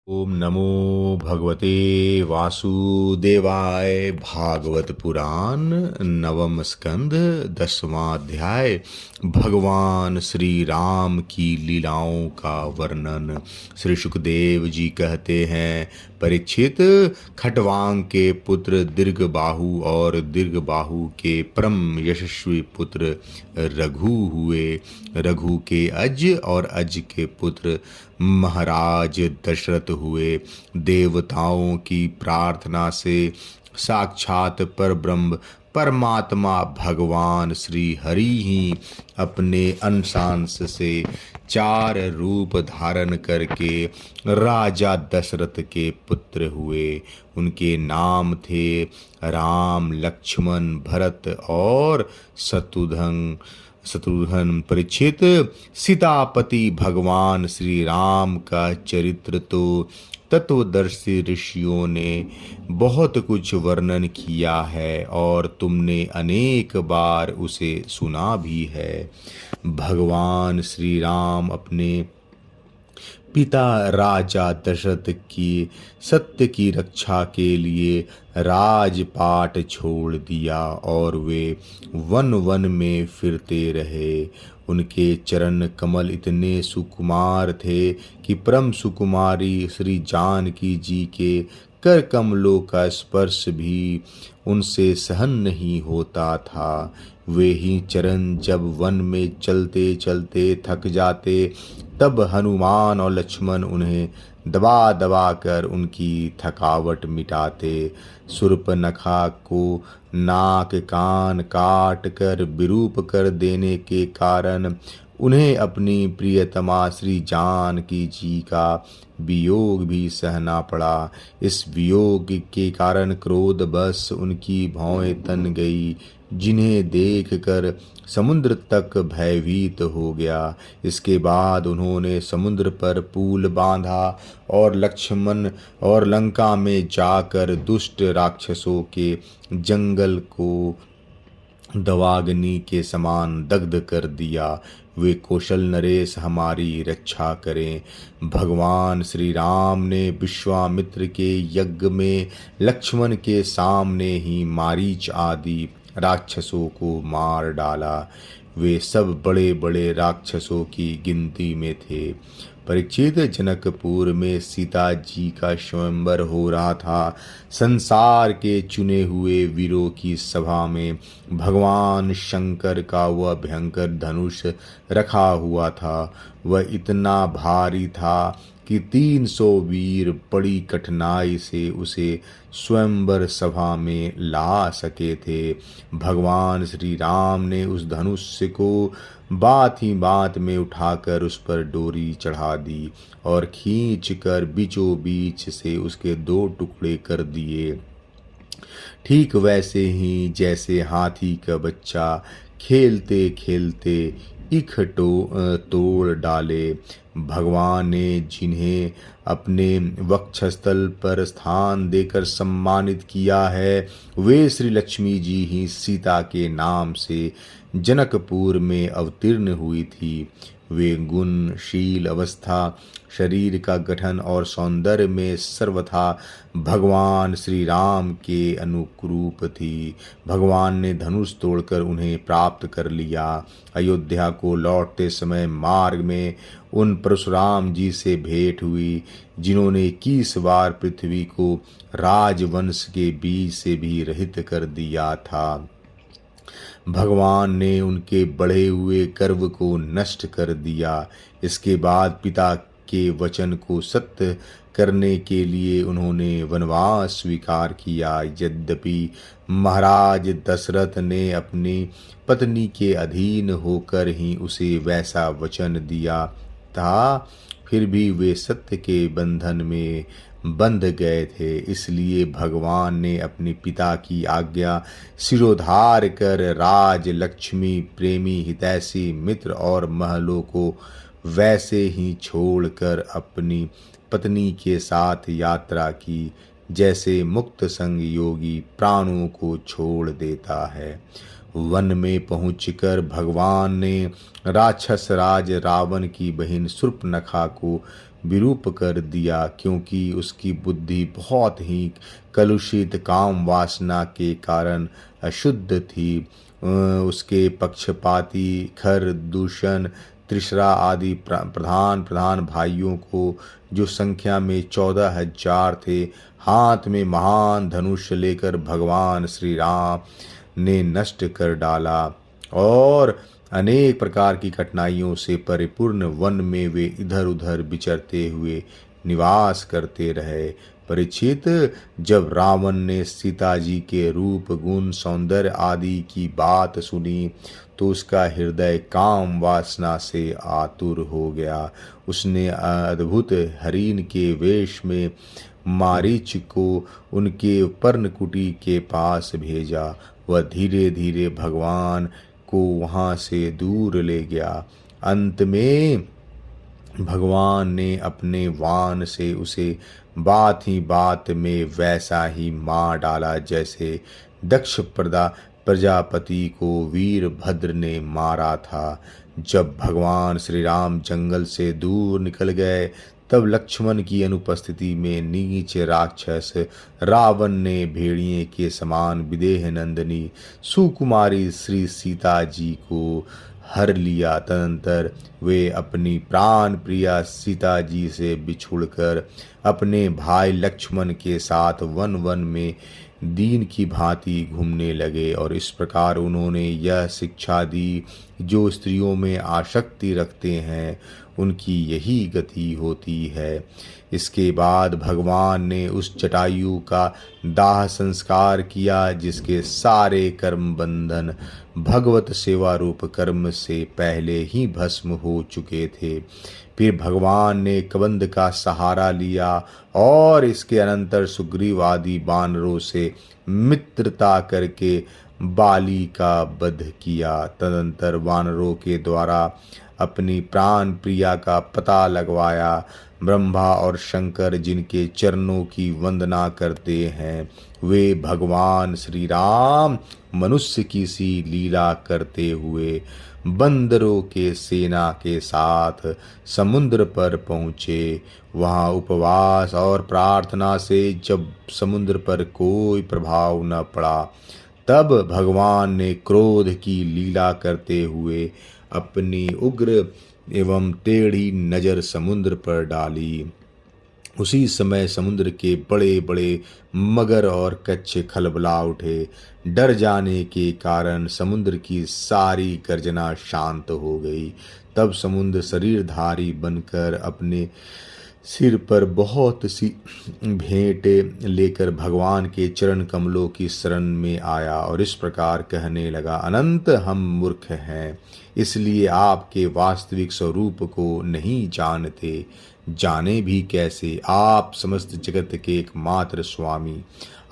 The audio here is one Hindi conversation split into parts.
ओम नमो भगवते वासुदेवाय। भागवत पुराण नवम स्कंद 10वां अध्याय। भगवान श्री राम की लीलाओं का वर्णन। श्री सुखदेव जी कहते हैं, परीक्षित, खटवांग के पुत्र दीर्घबाहु और दीर्घबाहु के परम यशस्वी पुत्र रघु हुए। रघु के अज और अज के पुत्र महाराज दशरथ हुए। देवताओं की प्रार्थना से साक्षात परब्रह्म परमात्मा भगवान श्री हरि ही अपने अंशांश से 4 रूप धारण करके राजा दशरथ के पुत्र हुए। उनके नाम थे राम, लक्ष्मण, भरत और शत्रुघ्न। परीक्षित, सीतापति भगवान श्री राम का चरित्र तो तत्वदर्शी ऋषियों ने बहुत कुछ वर्णन किया है और तुमने अनेक बार उसे सुना भी है। भगवान श्री राम अपने पिता राजा दशरथ की सत्य की रक्षा के लिए राजपाट छोड़ दिया और वे वन वन में फिरते रहे। उनके चरण कमल इतने सुकुमार थे कि परम सुकुमारी श्री जानकी जी के कर कमलों का स्पर्श भी उनसे सहन नहीं होता था। वे ही चरण जब वन में चलते चलते थक जाते, तब हनुमान और लक्ष्मण उन्हें दबा दबा कर उनकी थकावट मिटाते। शूर्पणखा को नाक कान काट कर विरूप कर देने के कारण उन्हें अपनी प्रियतमा श्री जानकी जी का वियोग भी सहना पड़ा। इस वियोग के कारण क्रोध बस उनकी भौहें तन गई, जिन्हें देखकर समुद्र तक भयभीत हो गया। इसके बाद उन्होंने समुद्र पर पुल बांधा और लक्ष्मण और लंका में जाकर दुष्ट राक्षसों के जंगल को दवाग्नि के समान दग्ध कर दिया। वे कौशल नरेश हमारी रक्षा करें। भगवान श्री राम ने विश्वामित्र के यज्ञ में लक्ष्मण के सामने ही मारीच आदि राक्षसों को मार डाला। वे सब बड़े बड़े राक्षसों की गिनती में थे। परीक्षित, जनकपुर में सीता जी का स्वयंवर हो रहा था। संसार के चुने हुए वीरों की सभा में भगवान शंकर का वह भयंकर धनुष रखा हुआ था। वह इतना भारी था कि 300 वीर बड़ी कठिनाई से उसे स्वयंवर सभा में ला सके थे। भगवान श्री राम ने उस धनुष को बात ही बात में उठाकर उस पर डोरी चढ़ा दी और खींचकर बीचों बीच से उसके 2 टुकड़े कर दिए। ठीक वैसे ही जैसे हाथी का बच्चा खेलते खेलते तोड़ डाले। भगवान ने जिन्हें अपने वक्षस्थल पर स्थान देकर सम्मानित किया है, वे श्री लक्ष्मी जी ही सीता के नाम से जनकपुर में अवतीर्ण हुई थी। वे गुण, शील, अवस्था, शरीर का गठन और सौंदर्य में सर्वथा भगवान श्री राम के अनुरूप थी। भगवान ने धनुष तोड़कर उन्हें प्राप्त कर लिया। अयोध्या को लौटते समय मार्ग में उन परशुराम जी से भेंट हुई, जिन्होंने 21 बार पृथ्वी को राजवंश के बीज से भी रहित कर दिया था। भगवान ने उनके बढ़े हुए गर्व को नष्ट कर दिया। इसके बाद पिता के वचन को सत्य करने के लिए उन्होंने वनवास स्वीकार किया। यद्यपि महाराज दशरथ ने अपनी पत्नी के अधीन होकर ही उसे वैसा वचन दिया था, फिर भी वे सत्य के बंधन में बंध गए थे। इसलिए भगवान ने अपने पिता की आज्ञा सिरोधार कर राज, लक्ष्मी, प्रेमी, हितैषी, मित्र और महलों को वैसे ही छोड़कर अपनी पत्नी के साथ यात्रा की, जैसे मुक्त संग योगी प्राणों को छोड़ देता है। वन में पहुंचकर भगवान ने राक्षस राज रावण की बहन शूर्पणखा को विरूप कर दिया, क्योंकि उसकी बुद्धि बहुत ही कलुषित काम वासना के कारण अशुद्ध थी। उसके पक्षपाती खर दूषण त्रिशरा आदि प्रधान प्रधान भाइयों को, जो संख्या में 14,000 थे, हाथ में महान धनुष लेकर भगवान श्री राम ने नष्ट कर डाला। और अनेक प्रकार की कठिनाइयों से परिपूर्ण वन में वे इधर उधर विचरते हुए निवास करते रहे। परीक्षित, जब रावण ने सीता जी के रूप गुण सौंदर्य आदि की बात सुनी तो उसका हृदय काम वासना से आतुर हो गया। उसने अद्भुत हरिण के वेश में मारीच को उनके पर्णकुटी के पास भेजा। वह धीरे धीरे भगवान को वहां से दूर ले गया। अंत में भगवान ने अपने वाण से उसे बात ही बात में वैसा ही मार डाला जैसे दक्ष प्रजापति को वीरभद्र ने मारा था। जब भगवान श्री राम जंगल से दूर निकल गए तब लक्ष्मण की अनुपस्थिति में नीच राक्षस रावण ने भेड़िए के समान विदेह नंदिनी सुकुमारी श्री सीता जी को हर लिया। तदंतर वे अपनी प्राण प्रिया सीता जी से बिछुड़कर अपने भाई लक्ष्मण के साथ वन वन में दीन की भांति घूमने लगे। और इस प्रकार उन्होंने यह शिक्षा दी, जो स्त्रियों में आसक्ति रखते हैं उनकी यही गति होती है। इसके बाद भगवान ने उस जटायु का दाह संस्कार किया, जिसके सारे कर्म बंधन भगवत सेवा रूप कर्म से पहले ही भस्म हो चुके थे। फिर भगवान ने कबंध का सहारा लिया और इसके अनंतर सुग्रीव आदि वानरों से मित्रता करके बाली का वध किया। तदंतर वानरों के द्वारा अपनी प्राण प्रिया का पता लगवाया। ब्रह्मा और शंकर जिनके चरणों की वंदना करते हैं, वे भगवान श्री राम मनुष्य की सी लीला करते हुए बंदरों के सेना के साथ समुद्र पर पहुँचे। वहाँ उपवास और प्रार्थना से जब समुद्र पर कोई प्रभाव न पड़ा, तब भगवान ने क्रोध की लीला करते हुए अपनी उग्र एवं टेढ़ी नजर समुद्र पर डाली। उसी समय समुद्र के बड़े बड़े मगर और कच्छे खलबला उठे। डर जाने के कारण समुद्र की सारी गर्जना शांत हो गई। तब समुद्र शरीरधारी बनकर अपने सिर पर बहुत सी भेंटें लेकर भगवान के चरण कमलों की शरण में आया और इस प्रकार कहने लगा, अनंत हम मूर्ख हैं, इसलिए आपके वास्तविक स्वरूप को नहीं जानते। जाने भी कैसे? आप समस्त जगत के एकमात्र स्वामी,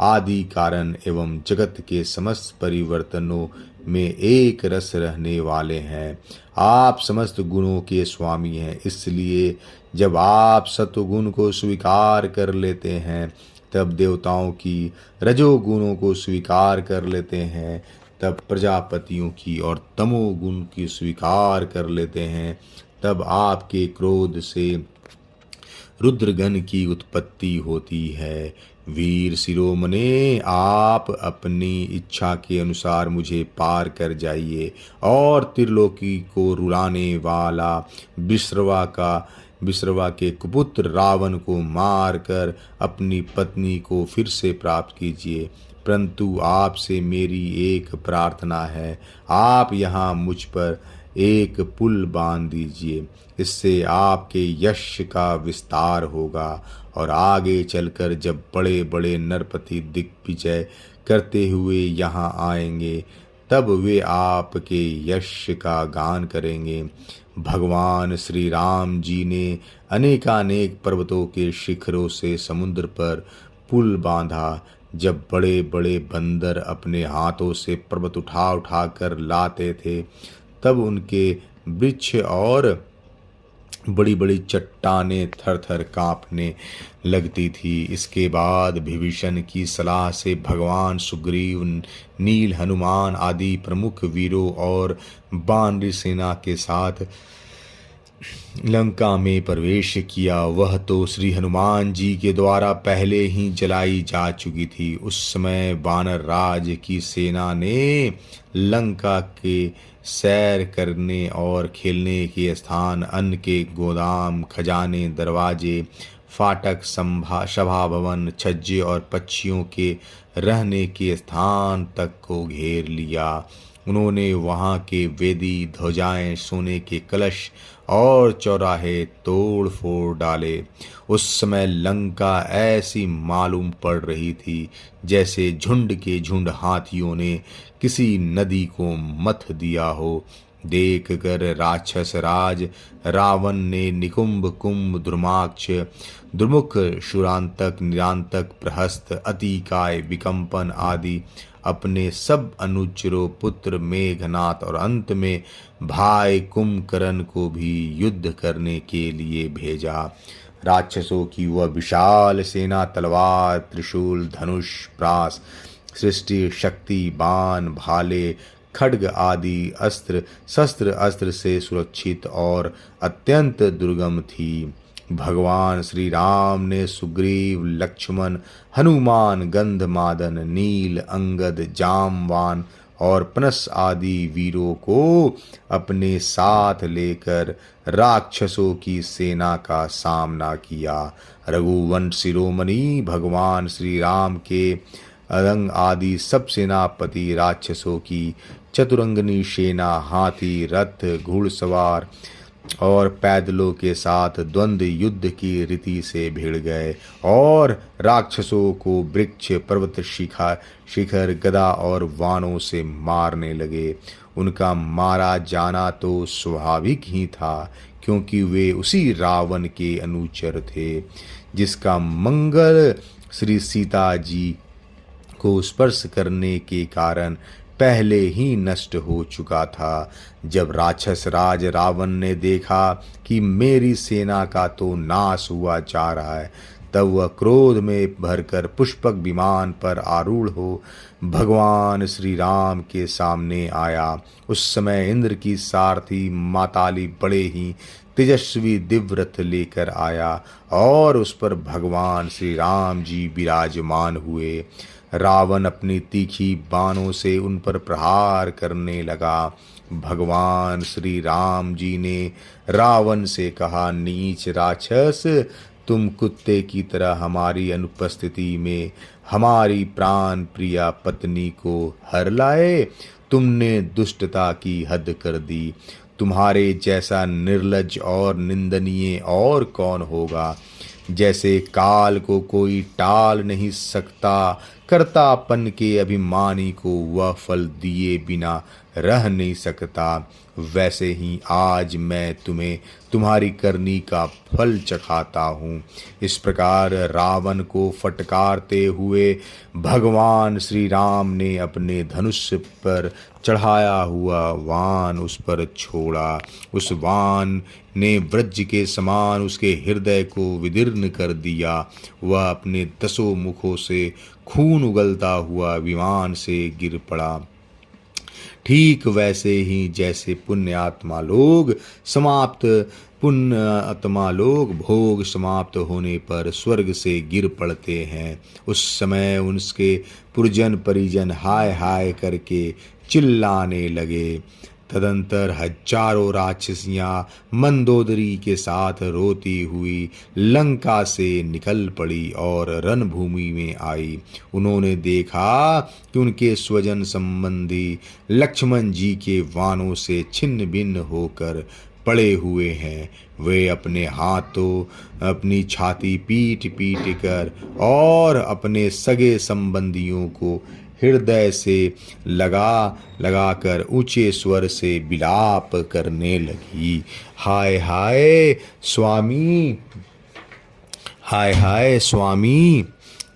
आदि कारण एवं जगत के समस्त परिवर्तनों में एक रस रहने वाले हैं। आप समस्त गुणों के स्वामी हैं, इसलिए जब आप सत्वगुण को स्वीकार कर लेते हैं, तब देवताओं की रजोगुणों को स्वीकार कर लेते हैं, तब प्रजापतियों की और तमोगुण की स्वीकार कर लेते हैं, तब आपके क्रोध से रुद्रगण की उत्पत्ति होती है। वीर शिरोमणे, आप अपनी इच्छा के अनुसार मुझे पार कर जाइए और त्रिलोकी को रुलाने वाला विश्रवा के कुपुत्र रावण को मार कर अपनी पत्नी को फिर से प्राप्त कीजिए। परंतु आपसे मेरी एक प्रार्थना है, आप यहाँ मुझ पर एक पुल बांध दीजिए, इससे आपके यश का विस्तार होगा और आगे चलकर जब बड़े बड़े नरपति दिग्विजय करते हुए यहाँ आएंगे, तब वे आपके यश का गान करेंगे। भगवान श्री राम जी ने अनेकानेक पर्वतों के शिखरों से समुद्र पर पुल बांधा। जब बड़े बड़े बंदर अपने हाथों से पर्वत उठा उठा कर लाते थे, तब उनके वृक्ष और बड़ी बड़ी चट्टानें थर थर कांपने लगती थी। इसके बाद विभीषण की सलाह से भगवान सुग्रीव, नील, हनुमान आदि प्रमुख वीरों और वानर सेना के साथ लंका में प्रवेश किया। वह तो श्री हनुमान जी के द्वारा पहले ही जलाई जा चुकी थी। उस समय वानर राज की सेना ने लंका के सैर करने और खेलने के स्थान, अन्न के गोदाम, खजाने, दरवाजे, फाटक, सभा भवन, छज्जे और पक्षियों के रहने के स्थान तक को घेर लिया। उन्होंने वहाँ के वेदी, ध्वजाएं, सोने के कलश और चौराहे तोड़ फोड़ डाले। उस समय लंका ऐसी मालूम पड़ रही थी जैसे झुंड के झुंड हाथियों ने किसी नदी को मथ दिया हो। देख कर राक्षस राज रावण ने निकुंभ, कुंभ, द्रुमाक्ष, द्रुमुख, शुरांतक, निरांतक, प्रहस्त, अतिकाय, विकंपन आदि अपने सब अनुचरों, पुत्र मेघनाथ और अंत में भाई कुंभकर्ण को भी युद्ध करने के लिए भेजा। राक्षसों की वह विशाल सेना तलवार, त्रिशूल, धनुष, प्रास, सृष्टि शक्ति, बाण, भाले, खड्ग आदि अस्त्र शस्त्र अस्त्र से सुरक्षित और अत्यंत दुर्गम थी। भगवान श्री राम ने सुग्रीव, लक्ष्मण, हनुमान, गंधमादन, नील, अंगद, जामवान और पनस आदि वीरों को अपने साथ लेकर राक्षसों की सेना का सामना किया। रघुवंश शिरोमणि भगवान श्री राम के अरंग आदि सब सेनापति राक्षसों की चतुरंगनी सेना, हाथी, रथ, घुड़सवार और पैदलों के साथ द्वंद्व युद्ध की रीति से भिड़ गए और राक्षसों को वृक्ष, पर्वत, शिखर, गदा और वाणों से मारने लगे। उनका मारा जाना तो स्वाभाविक ही था, क्योंकि वे उसी रावण के अनुचर थे जिसका मंगल श्री सीता जी को स्पर्श करने के कारण पहले ही नष्ट हो चुका था। जब राक्षस राज रावण ने देखा कि मेरी सेना का तो नाश हुआ जा रहा है, तब वह क्रोध में भरकर पुष्पक विमान पर आरूढ़ हो भगवान श्री राम के सामने आया। उस समय इंद्र की सारथी माताली बड़े ही तेजस्वी दिव्य रथ लेकर आया और उस पर भगवान श्री राम जी विराजमान हुए। रावण अपनी तीखी बाणों से उन पर प्रहार करने लगा। भगवान श्री राम जी ने रावण से कहा, नीच राक्षस, तुम कुत्ते की तरह हमारी अनुपस्थिति में हमारी प्राण प्रिया पत्नी को हर लाए। तुमने दुष्टता की हद कर दी। तुम्हारे जैसा निर्लज्ज और निंदनीय और कौन होगा। जैसे काल को कोई टाल नहीं सकता, कर्तापन के अभिमानी को वह फल दिए बिना रह नहीं सकता, वैसे ही आज मैं तुम्हें तुम्हारी करनी का फल चखाता हूँ। इस प्रकार रावण को फटकारते हुए भगवान श्री राम ने अपने धनुष पर चढ़ाया हुआ वाण उस पर छोड़ा। उस वाण ने वज्र के समान उसके हृदय को विदीर्ण कर दिया। वह अपने 10 मुखों से खून उगलता हुआ विमान से गिर पड़ा। ठीक वैसे ही जैसे पुण्यात्मा लोग भोग समाप्त होने पर स्वर्ग से गिर पड़ते हैं, उस समय उसके पुरजन परिजन हाय हाय करके चिल्लाने लगे। तदंतर हजारों राक्षसियां मंदोदरी के साथ रोती हुई लंका से निकल पड़ी और रणभूमि में आई। उन्होंने देखा कि उनके स्वजन संबंधी लक्ष्मण जी के वाणों से छिन्न भिन्न होकर पड़े हुए हैं। वे अपने हाथों अपनी छाती पीट पीट कर और अपने सगे संबंधियों को हृदय से लगा कर ऊंचे स्वर से विलाप करने लगी। हाय हाय स्वामी, हाय हाय स्वामी,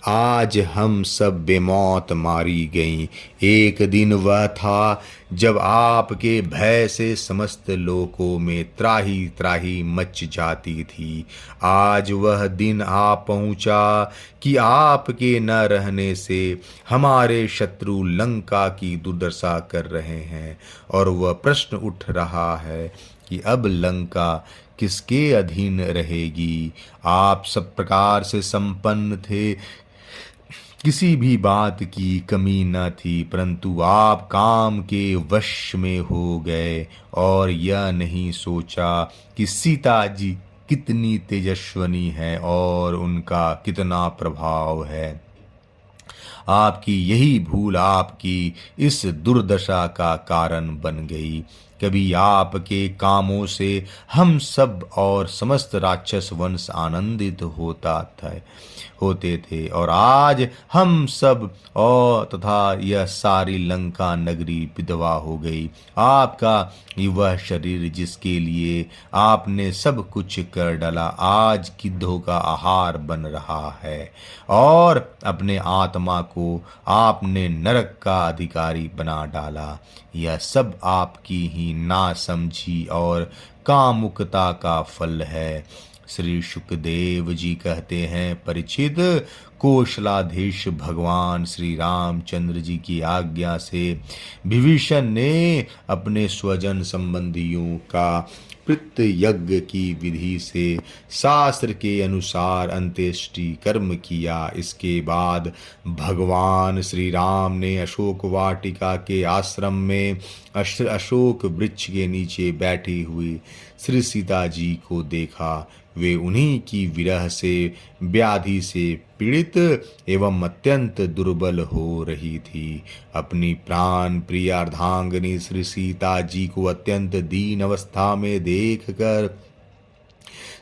आज हम सब बेमौत मारी गईं। एक दिन वह था जब आपके भय से समस्त लोकों में त्राही त्राही मच जाती थी। आज वह दिन आ पहुंचा कि आपके न रहने से हमारे शत्रु लंका की दुर्दशा कर रहे हैं और वह प्रश्न उठ रहा है कि अब लंका किसके अधीन रहेगी। आप सब प्रकार से संपन्न थे, किसी भी बात की कमी न थी, परंतु आप काम के वश में हो गए और यह नहीं सोचा कि सीता जी कितनी तेजस्विनी है और उनका कितना प्रभाव है। आपकी यही भूल आपकी इस दुर्दशा का कारण बन गई। कभी आपके कामों से हम सब और समस्त राक्षस वंश आनंदित होते थे, और आज हम सब और तथा यह सारी लंका नगरी विधवा हो गई। आपका वह शरीर जिसके लिए आपने सब कुछ कर डाला, आज गिद्धों का आहार बन रहा है, और अपने आत्मा को आपने नरक का अधिकारी बना डाला। यह सब आपकी ही नासमझी और कामुकता का फल है। श्री शुकदेव जी कहते हैं, परीक्षित, कौशलाधीश भगवान श्री रामचंद्र जी की आज्ञा से विभीषण ने अपने स्वजन संबंधियों का पितृ यज्ञ की विधि से शास्त्र के अनुसार अंत्येष्टि कर्म किया। इसके बाद भगवान श्री राम ने अशोक वाटिका के आश्रम में अशोक वृक्ष के नीचे बैठी हुई श्री सीता जी को देखा। वे उन्हीं की विरह से व्याधि से पीड़ित एवं अत्यंत दुर्बल हो रही थी। अपनी प्राण प्रिय अर्धांगिनी श्री सीता जी को अत्यंत दीन अवस्था में देखकर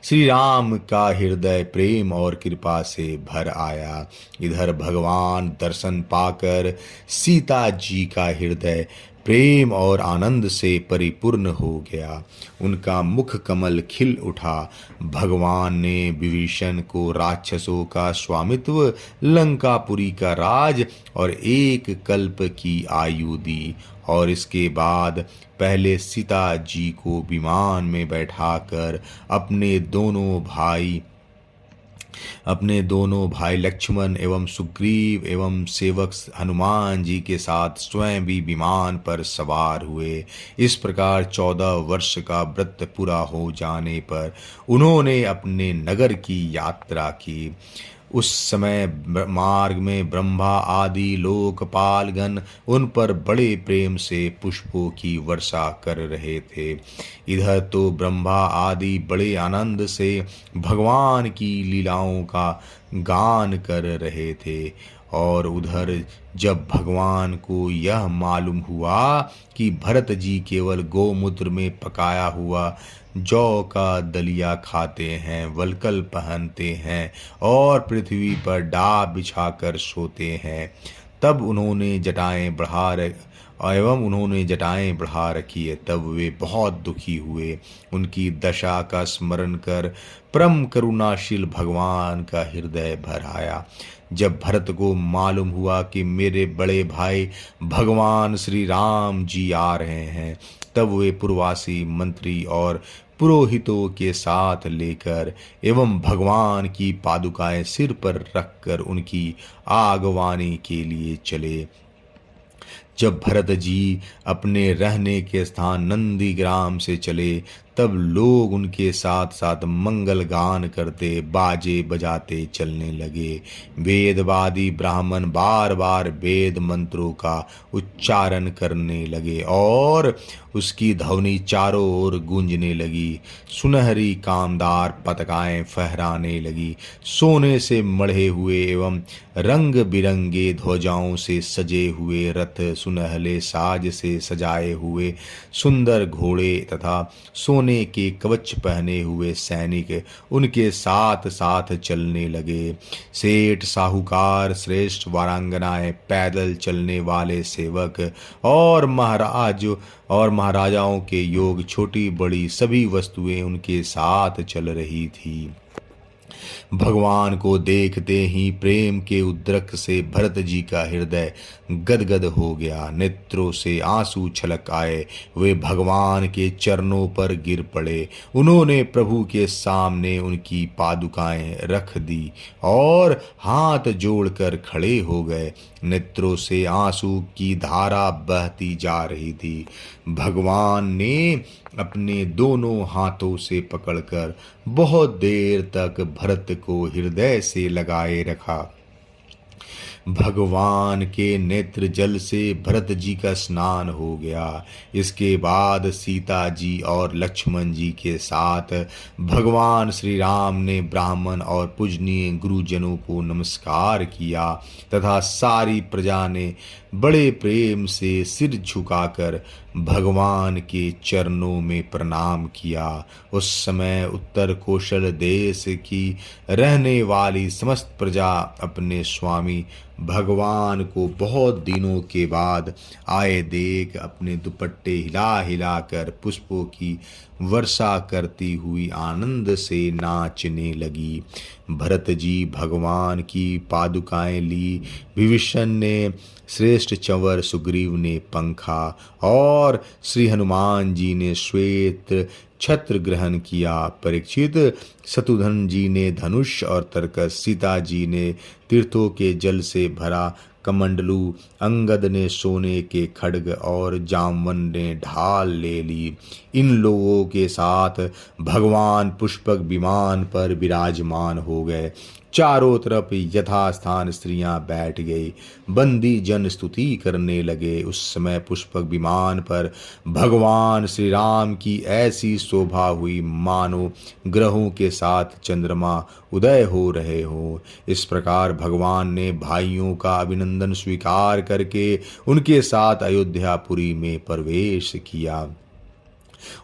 श्री राम का हृदय प्रेम और कृपा से भर आया। इधर भगवान दर्शन पाकर सीता जी का हृदय प्रेम और आनंद से परिपूर्ण हो गया। उनका मुख कमल खिल उठा। भगवान ने विभीषण को राक्षसों का स्वामित्व, लंकापुरी का राज और एक कल्प की आयु दी, और इसके बाद पहले सीता जी को विमान में बैठाकर अपने दोनों भाई लक्ष्मण एवं सुग्रीव एवं सेवक हनुमान जी के साथ स्वयं भी विमान पर सवार हुए। इस प्रकार 14 वर्ष का व्रत पूरा हो जाने पर उन्होंने अपने नगर की यात्रा की। उस समय मार्ग में ब्रह्मा आदि लोकपालगण उन पर बड़े प्रेम से पुष्पों की वर्षा कर रहे थे। इधर तो ब्रह्मा आदि बड़े आनंद से भगवान की लीलाओं का गान कर रहे थे, और उधर जब भगवान को यह मालूम हुआ कि भरत जी केवल गोमूत्र में पकाया हुआ जौ का दलिया खाते हैं, वल्कल पहनते हैं और पृथ्वी पर डाब बिछाकर सोते हैं, तब उन्होंने जटाएं बढ़ा रखी है। तब वे बहुत दुखी हुए। उनकी दशा का स्मरण कर परम करुणाशील भगवान का हृदय भर आया। जब भरत को मालूम हुआ कि मेरे बड़े भाई भगवान श्री राम जी आ रहे हैं, तब वे पूर्ववासी मंत्री और पुरोहितों के साथ लेकर एवं भगवान की पादुकाएं सिर पर रखकर उनकी आगवानी के लिए चले। जब भरत जी अपने रहने के स्थान नंदीग्राम से चले, तब लोग उनके साथ साथ मंगल गान करते बाजे बजाते चलने लगे। वेदवादी ब्राह्मण बार बार वेद मंत्रों का उच्चारण करने लगे और उसकी ध्वनि चारों ओर गूंजने लगी। सुनहरी कामदार पताकाएं फहराने लगी। सोने से मढ़े हुए एवं रंग बिरंगे ध्वजाओं से सजे हुए रथ, सुनहले साज से सजाए हुए सुंदर घोड़े तथा सोने के कवच पहने हुए सैनिक उनके साथ साथ चलने लगे। सेठ, साहूकार, श्रेष्ठ वारांगनाएं, पैदल चलने वाले सेवक और महाराजाओं के योग, छोटी बड़ी सभी वस्तुएं उनके साथ चल रही थी। भगवान को देखते ही प्रेम के उद्रेक से भरत जी का हृदय गदगद हो गया। नेत्रों से आंसू छलक आए। वे भगवान के चरणों पर गिर पड़े। उन्होंने प्रभु के सामने उनकी पादुकाएं रख दी और हाथ जोड़कर खड़े हो गए। नेत्रों से आंसू की धारा बहती जा रही थी। भगवान ने अपने दोनों हाथों से पकड़कर बहुत देर तक भरत को हृदय से लगाए रखा। भगवान के नेत्र जल से भरत जी का स्नान हो गया। इसके बाद सीता जी और लक्ष्मण जी के साथ भगवान श्री राम ने ब्राह्मण और पूजनीय गुरुजनों को नमस्कार किया तथा सारी प्रजा ने बड़े प्रेम से सिर झुकाकर भगवान के चरणों में प्रणाम किया। उस समय उत्तर कौशल देश की रहने वाली समस्त प्रजा अपने स्वामी भगवान को बहुत दिनों के बाद आए देख अपने दुपट्टे हिला हिलाकर पुष्पों की वर्षा करती हुई आनंद से नाचने लगी। भरत जी भगवान की पादुकाएं ली, विभीषण ने श्रेष्ठ चंवर, सुग्रीव ने पंखा और श्री हनुमान जी ने श्वेत छत्र ग्रहण किया। परीक्षित शत्रुघ्न जी ने धनुष और तरकस, सीता जी ने तीर्थों के जल से भरा कमंडलू, अंगद ने सोने के खड्ग और जामवंत ने ढाल ले ली। इन लोगों के साथ भगवान पुष्पक विमान पर विराजमान हो गए। चारों तरफ यथास्थान स्त्रियां बैठ गई, बंदी जन स्तुति करने लगे। उस समय पुष्पक विमान पर भगवान श्री राम की ऐसी शोभा हुई मानो ग्रहों के साथ चंद्रमा उदय हो रहे हो। इस प्रकार भगवान ने भाइयों का अभिनंदन स्वीकार करके उनके साथ अयोध्यापुरी में प्रवेश किया।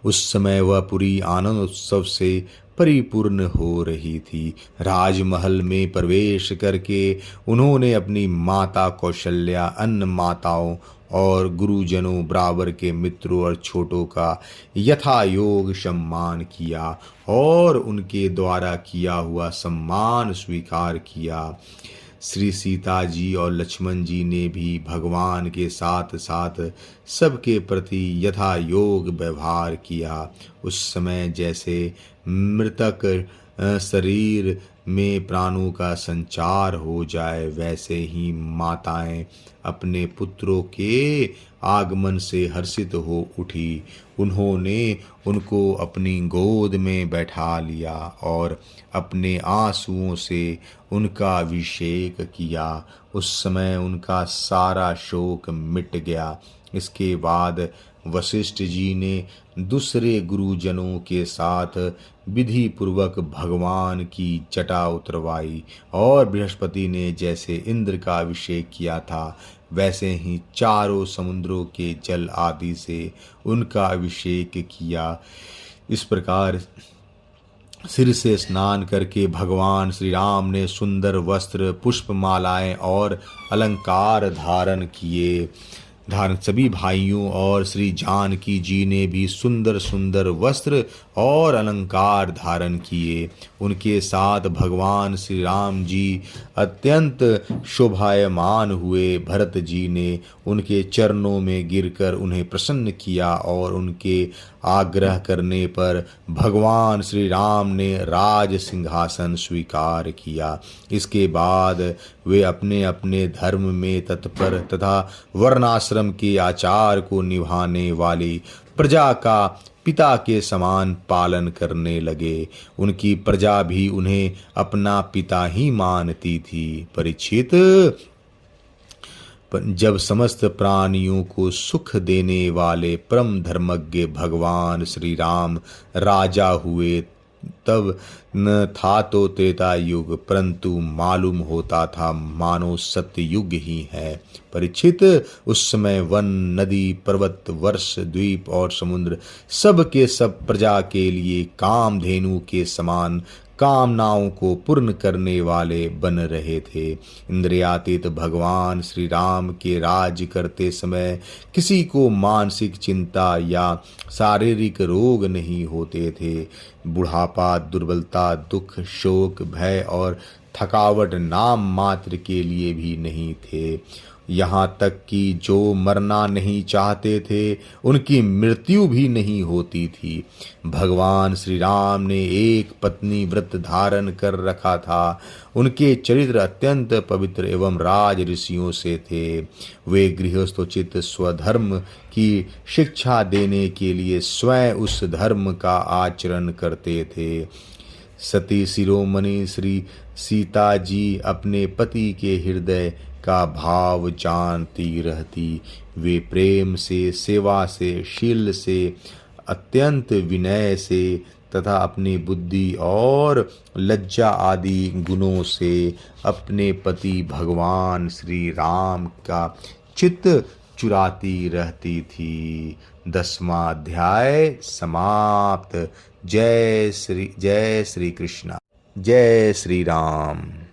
उस समय वह पुरी आनंद उत्सव से परिपूर्ण हो रही थी। राजमहल में प्रवेश करके उन्होंने अपनी माता कौशल्या, अन्य माताओं और गुरुजनों, बराबर के मित्रों और छोटों का यथा योग सम्मान किया और उनके द्वारा किया हुआ सम्मान स्वीकार किया। श्री सीता जी और लक्ष्मण जी ने भी भगवान के साथ साथ सबके प्रति यथा योग व्यवहार किया। उस समय जैसे मृतक शरीर में प्राणों का संचार हो जाए, वैसे ही माताएं अपने पुत्रों के आगमन से हर्षित हो उठी। उन्होंने उनको अपनी गोद में बैठा लिया और अपने आंसुओं से उनका अभिषेक किया। उस समय उनका सारा शोक मिट गया। इसके बाद वशिष्ठ जी ने दूसरे गुरुजनों के साथ विधि पूर्वक भगवान की जटा उतरवाई और बृहस्पति ने जैसे इंद्र का अभिषेक किया था, वैसे ही चारों समुद्रों के जल आदि से उनका अभिषेक किया। इस प्रकार सिर से स्नान करके भगवान श्री राम ने सुंदर वस्त्र, पुष्पमालाएं और अलंकार धारण किए। सभी भाइयों और श्री जानकी जी ने भी सुंदर सुंदर वस्त्र और अलंकार धारण किए। उनके साथ भगवान श्री राम जी अत्यंत शोभायमान हुए। भरत जी ने उनके चरणों में गिरकर उन्हें प्रसन्न किया और उनके आग्रह करने पर भगवान श्री राम ने राज सिंहासन स्वीकार किया। इसके बाद वे अपने अपने धर्म में तत्पर तथा वर्णाश्रम के आचार को निभाने वाली प्रजा का पिता के समान पालन करने लगे। उनकी प्रजा भी उन्हें अपना पिता ही मानती थी। परीक्षित, जब समस्त प्राणियों को सुख देने वाले परम धर्मज्ञ भगवान श्री राम राजा हुए, तब न था तो त्रेता युग, परंतु मालूम होता था मानो सत्य युग ही है। परीक्षित, उस समय वन, नदी, पर्वत, वर्ष, द्वीप और समुद्र सब के सब प्रजा के लिए कामधेनु के समान कामनाओं को पूर्ण करने वाले बन रहे थे। इंद्रियातीत भगवान श्री राम के राज्य करते समय किसी को मानसिक चिंता या शारीरिक रोग नहीं होते थे। बुढ़ापा, दुर्बलता, दुख, शोक, भय और थकावट नाम मात्र के लिए भी नहीं थे। यहाँ तक कि जो मरना नहीं चाहते थे उनकी मृत्यु भी नहीं होती थी। भगवान श्री राम ने एक पत्नी व्रत धारण कर रखा था। उनके चरित्र अत्यंत पवित्र एवं राज ऋषियों से थे। वे गृहस्थोचित स्वधर्म की शिक्षा देने के लिए स्वयं उस धर्म का आचरण करते थे। सती शिरोमणि श्री सीता जी अपने पति के हृदय का भाव जानती रहती। वे प्रेम से, सेवा से, शील से, अत्यंत विनय से तथा अपनी बुद्धि और लज्जा आदि गुणों से अपने पति भगवान श्री राम का चित्त चुराती रहती थी। 10वां अध्याय समाप्त। जय श्री कृष्ण। जय श्री राम।